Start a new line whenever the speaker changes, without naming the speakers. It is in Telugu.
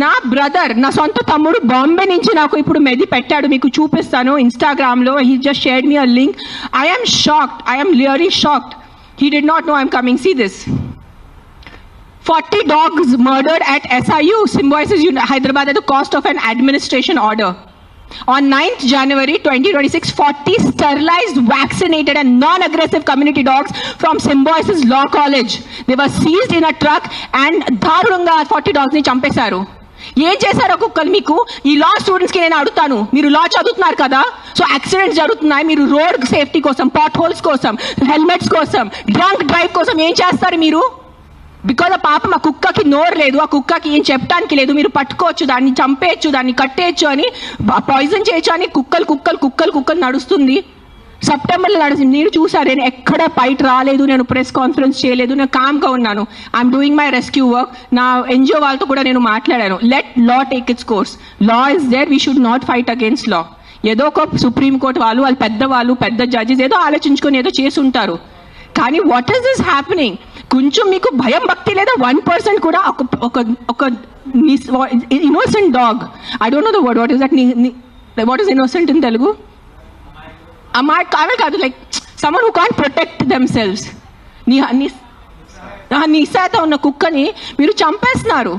నా బ్రదర్, నా సొంత తమ్ముడు బాంబే నుంచి నాకు ఇప్పుడు మెది పెట్టాడు, మీకు చూపిస్తాను ఇన్స్టాగ్రామ్లో. He just shared me a link. I am shocked. I am really shocked. He did not know I'm coming. See this. 40 dogs murdered at SIU, Symbiosis Hyderabad at the cost of an administration order. On 9th January 2026, 40 sterilized, vaccinated and non-aggressive community dogs from Symbiosis Law College. They were seized in a truck and దారుణంగా 40 dogs ని చంపేశారు. ఏం చేశారు ఒక్కొక్కరు? మీకు ఈ లా స్టూడెంట్స్ కి నేను అడుగుతాను, మీరు లా చదువుతున్నారు కదా, సో యాక్సిడెంట్స్ జరుగుతున్నాయి, మీరు రోడ్ సేఫ్టీ కోసం, పాట్ హోల్స్ కోసం, హెల్మెట్స్ కోసం, డ్రంక్ డ్రైవ్ కోసం ఏం చేస్తారు మీరు? బికాజ్ ఆ పాపం ఆ కుక్కకి నోరు లేదు, ఆ కుక్కకి ఏం చెప్పడానికి లేదు, మీరు పట్టుకోవచ్చు, దాన్ని చంపేయచ్చు, దాన్ని కట్టేయచ్చు అని, పాయిజన్ చేయొచ్చు అని కుక్కలు నడుస్తుంది. సెప్టెంబర్లో నడిచింది, నేను చూసాను. నేను ఎక్కడ బయట రాలేదు, నేను ప్రెస్ కాన్ఫరెన్స్ చేయలేదు, నేను కామ్గా ఉన్నాను. I'm doing my rescue work. నా ఎన్జిఓ వాళ్ళతో కూడా నేను మాట్లాడాను. Let law take its course. Law is there, we should not fight against law. ఏదో ఒక సుప్రీంకోర్టు వాళ్ళు పెద్దవాళ్ళు, పెద్ద జడ్జెస్ ఏదో ఆలోచించుకొని ఏదో చేసి ఉంటారు. కానీ వాట్ ఈస్ దిస్ హ్యాపెనింగ్? కొంచెం మీకు భయం భక్తి లేదా? 1% కూడా ఒక innocent dog, I don't know the word, what is that, what is innocent in Telugu? అమ్మాయి కాదు, like someone who can't protect themselves. నిస్సాత ఉన్న కుక్కని మీరు చంపేస్తున్నారు.